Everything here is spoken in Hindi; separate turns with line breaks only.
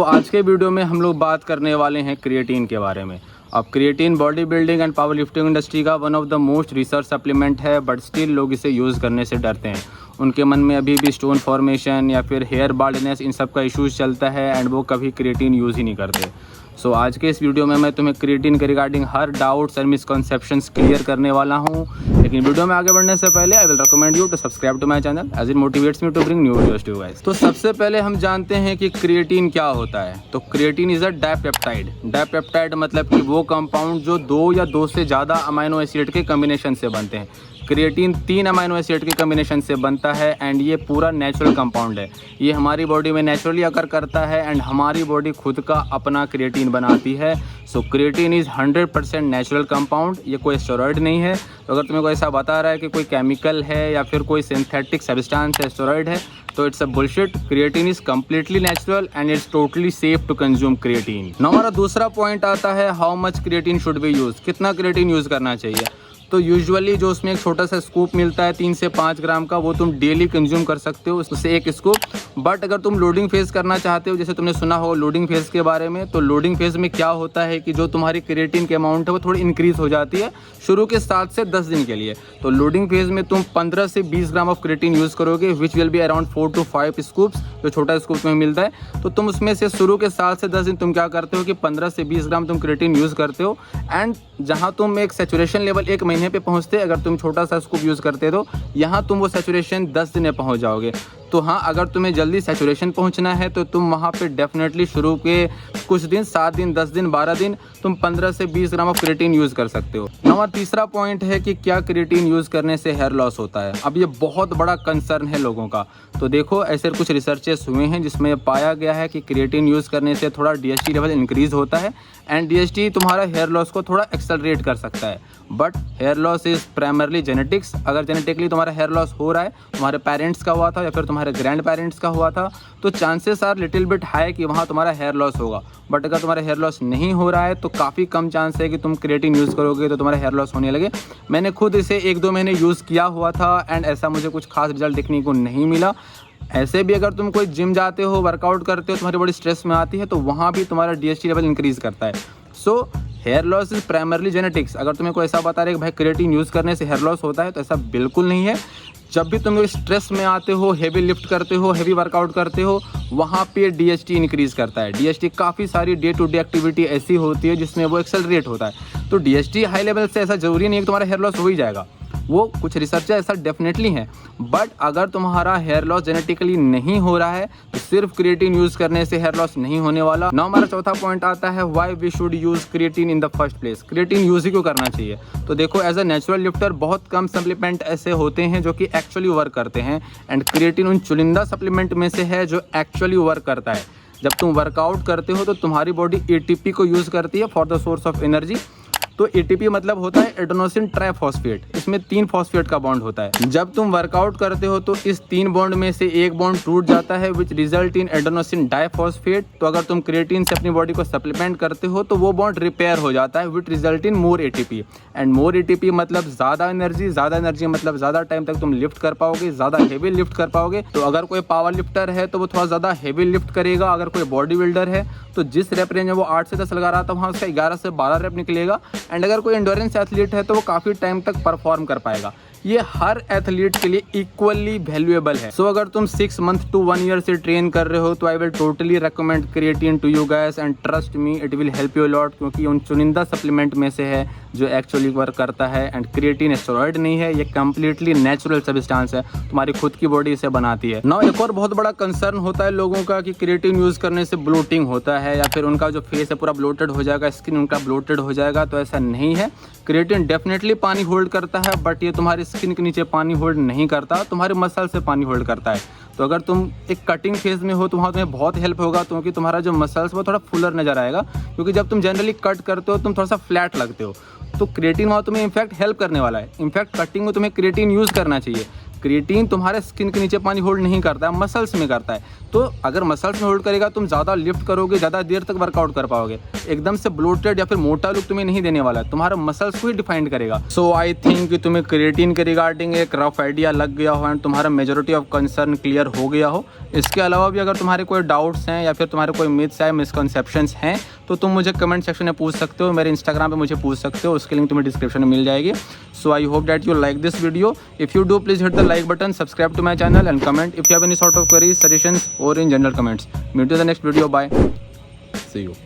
आज के वीडियो में हम लोग बात करने वाले हैं क्रिएटिन के बारे में। अब creatine body building and power lifting industry का one of the most research supplement है, बट स्टिल लोग इसे यूज़ करने से डरते हैं। उनके मन में अभी भी स्टोन फॉर्मेशन या फिर हेयर बाल्डनेस इन सब का इश्यूज चलता है एंड वो कभी क्रिएटिन यूज़ ही नहीं करते। आज के इस वीडियो में मैं तुम्हें क्रिएटिन के regarding her doubts and misconceptions clear करने वाला हूं। लेकिन वीडियो में आगे बढ़ने से पहले I will recommend you to subscribe to my channel as it motivates me to bring new videos to you guys. तो सबसे पहले हम जानते हैं कि क्रिएटिन क्या होता है। तो creatine is a dipeptide. Dipeptide मतलब कि वो कंपाउंड जो 2 या 2 से ज़्यादा अमाइनो एसिड के कम्बिनेशन से बनते हैं। क्रिएटिन 3 अमाइनो एसिड के कम्बिनेशन से बनता है एंड ये पूरा नेचुरल कंपाउंड है। ये हमारी बॉडी में नेचुरली अकर करता है एंड हमारी बॉडी खुद का अपना क्रिएटिन बनाती है। Creatine is 100% natural compound. ये कोई स्टेरॉइड नहीं है। तो अगर तुम्हें कोई ऐसा बता रहा है कि कोई केमिकल है या फिर कोई सिंथेटिक सब्सटेंस है, स्टेरॉइड है, तो it's a bullshit. Creatine is completely natural and it's totally safe to consume creatine. Now हमारा दूसरा पॉइंट आता है how much creatine should be use. कितना क्रिएटिन यूज़ करना चाहिए। तो यूजुअली जो उसमें एक छोटा सा स्कूप मिलता है 3 से 5 ग्राम का, वो तुम डेली कंज्यूम कर सकते हो, उससे एक स्कूप। बट अगर तुम लोडिंग फेज करना चाहते हो, जैसे तुमने सुना हो लोडिंग फेज के बारे में, तो लोडिंग फेज में क्या होता है कि जो तुम्हारी क्रिएटिन की अमाउंट है वो थोड़ी इंक्रीज हो जाती है शुरू के 7 से 10 दिन के लिए। तो लोडिंग फेज में तुम 15 से 20 ग्राम ऑफ क्रिएटिन यूज़ करोगे, which will be around 4 to 5 scoops, जो छोटा स्कूप में मिलता है। तो तुम उसमें से शुरू के 7 से 10 दिन तुम क्या करते हो कि 15 से 20 ग्राम तुम क्रिएटिन यूज़ करते हो एंड जहाँ तुम एक सैचुरेशन लेवल 1 महीने पे पहुँचते, अगर तुम छोटा सा स्कूप यूज़ करते हो, यहाँ तुम वो सैचुरेशन 10 दिन में पहुँच जाओगे। तो हाँ, अगर तुम्हें जल्दी सैचुरेशन पहुँचना है तो तुम वहाँ पे डेफिनेटली शुरू के कुछ दिन, 7 दिन, 10 दिन, 12 दिन, तुम 15 से 20 ग्राम ऑफ क्रिएटिन यूज़ कर सकते हो। हमारा तीसरा पॉइंट है कि क्या क्रिएटिन यूज़ करने से हेयर लॉस होता है। अब ये बहुत बड़ा कंसर्न है लोगों का। तो देखो, ऐसे कुछ रिसर्चेस हुए हैं जिसमें पाया गया है कि क्रिएटिन यूज़ करने से थोड़ा DHT लेवल इंक्रीज़ होता है एंड DHT तुम्हारा हेयर लॉस को थोड़ा एक्सेलरेट कर सकता है। But here loss is primarily genetics. अगर जेनेटिकली तुम्हारा हेयर लॉस हो रहा है, तुम्हारे पेरेंट्स का हुआ था या फिर तुम्हारे ग्रैंड पेरेंट्स का हुआ था, तो chances are little bit high कि वहाँ तुम्हारा हेयर लॉस होगा। बट अगर तुम्हारा हेयर लॉस नहीं हो रहा है तो काफ़ी कम चांस है कि तुम क्रिएटिन यूज़ करोगे तो तुम्हारा हेयर लॉस होने लगे। मैंने खुद इसे 1-2 महीने यूज़ किया हुआ था एंड ऐसा मुझे कुछ खास रिजल्ट देखने को नहीं मिला। ऐसे भी अगर तुम कोई जिम जाते हो, वर्कआउट करते हो, तुम्हारी बॉडी स्ट्रेस में आती है, तो वहाँ भी तुम्हारा DHT लेवल इंक्रीज़ करता है। Hair loss is primarily genetics. अगर तुम्हें कोई ऐसा बता रहे कि भाई क्रिएटिन यूज़ करने से हेयर लॉस होता है, तो ऐसा बिल्कुल नहीं है। जब भी तुम स्ट्रेस में आते हो, हेवी लिफ्ट करते हो, हेवी वर्कआउट करते हो, वहाँ पे DHT इंक्रीज़ करता है। DHT काफ़ी सारी डे टू डे एक्टिविटी ऐसी होती है जिसमें वो एक्सेलरेट होता है। तो DHT हाई लेवल से ऐसा ज़रूरी नहीं है कि तुम्हारा हेयर लॉस हो ही जाएगा। वो कुछ रिसर्च ऐसा डेफिनेटली है। बट अगर तुम्हारा हेयर लॉस जेनेटिकली नहीं हो रहा है तो सिर्फ क्रिएटिन यूज़ करने से हेयर लॉस नहीं होने वाला। नाउ हमारा चौथा पॉइंट आता है why we should use creatine in the first place. Creatine use ही क्यों करना चाहिए। तो देखो, एज अ नेचुरल लिफ्टर बहुत कम सप्लीमेंट ऐसे होते हैं जो कि एक्चुअली वर्क करते हैं एंड क्रिएटिन उन चुनिंदा सप्लीमेंट में से है जो एक्चुअली वर्क करता है। जब तुम वर्कआउट करते हो तो तुम्हारी बॉडी ATP को यूज़ करती है for the source of energy. तो ATP मतलब होता है एडेनोसिन ट्राइफॉस्फेट। इसमें 3 फॉस्फेट का बॉन्ड होता है। जब तुम वर्कआउट करते हो तो इस 3 बॉन्ड में से एक बॉन्ड टूट जाता है which result in adenosine diphosphate. तो अगर तुम क्रिएटिन से अपनी बॉडी को सप्लीमेंट करते हो तो वो बॉन्ड रिपेयर हो जाता है which result in more ATP। And more ATP मतलब ज़्यादा एनर्जी मतलब ज़्यादा टाइम तक तुम लिफ्ट कर पाओगे, ज़्यादा हेवी लिफ्ट कर पाओगे। तो अगर कोई पावर लिफ्टर है तो वो थोड़ा ज़्यादा हेवी लिफ्ट करेगा। अगर कोई बॉडी बिल्डर है तो जिस रेप रेंज में वो 8 से 10 लगा रहा था, वहाँ उसका 11 से 12 रेप निकलेगा। एंड अगर कोई एंडोरेंस एथलीट है तो वो काफ़ी टाइम तक परफॉर्म कर पाएगा। ये हर एथलीट के लिए इक्वली वैल्यूएबल है। अगर तुम 6 मंथ to 1 year से ट्रेन कर रहे हो तो I will totally recommend creatine to you guys and trust me it will help you lot, क्योंकि उन चुनिंदा सप्लीमेंट में से है जो एक्चुअली वर्क करता है। एंड क्रिएटिन स्टेरॉइड नहीं है, ये कम्प्लीटली नेचुरल सब्सटेंस है, तुम्हारी खुद की बॉडी इसे बनाती है। नाउ एक और बहुत बड़ा कंसर्न होता है लोगों का कि क्रिएटिन यूज़ करने से ब्लोटिंग होता है या फिर उनका जो फेस है पूरा ब्लोटेड हो जाएगा, स्किन उनका ब्लोटेड हो जाएगा। तो ऐसा नहीं है। क्रिएटिन डेफिनेटली पानी होल्ड करता है, बट ये तुम्हारी स्किन के नीचे पानी होल्ड नहीं करता, तुम्हारे मसल से पानी होल्ड करता है। तो अगर तुम एक कटिंग फेज में हो तो वहाँ तुम्हें बहुत हेल्प होगा, क्योंकि तुम्हारा जो मसल्स वो थोड़ा फुलर नजर आएगा। क्योंकि जब तुम जनरली कट करते हो तुम थोड़ा सा फ्लैट लगते हो, तो क्रिएटिन वहाँ तुम्हें इनफैक्ट हेल्प करने वाला है। इनफैक्ट कटिंग में तुम्हें क्रिएटिन यूज़ करना चाहिए। क्रिएटिन तुम्हारे स्किन के नीचे पानी होल्ड नहीं करता है, मसल्स में करता है। तो अगर मसल्स में होल्ड करेगा, तुम ज़्यादा लिफ्ट करोगे, ज़्यादा देर तक वर्कआउट कर पाओगे। एकदम से ब्लोटेड या फिर मोटा लुक तुम्हें नहीं देने वाला है, तुम्हारा मसल्स को ही डिफाइंड करेगा। सो आई थिंक कि तुम्हें क्रिएटिन के रिगार्डिंग एक रफ आइडिया लग गया हो एंड तुम्हारा मेजॉरिटी ऑफ कंसर्न क्लियर हो गया हो। इसके अलावा भी अगर तुम्हारे कोई डाउट्स हैं या फिर तुम्हारे कोई मिथ्स है, मिसकंसेप्शंस हैं, तो तुम मुझे कमेंट सेक्शन में पूछ सकते हो, मेरे इंस्टाग्राम पे मुझे पूछ सकते हो, उसकी लिंक तुम्हें डिस्क्रिप्शन में मिल जाएगी। So I hope that you like this video. If you do, please hit the like button, subscribe to my channel and comment if you have any sort of queries, suggestions or in general comments. Meet you in the next video. Bye. See you.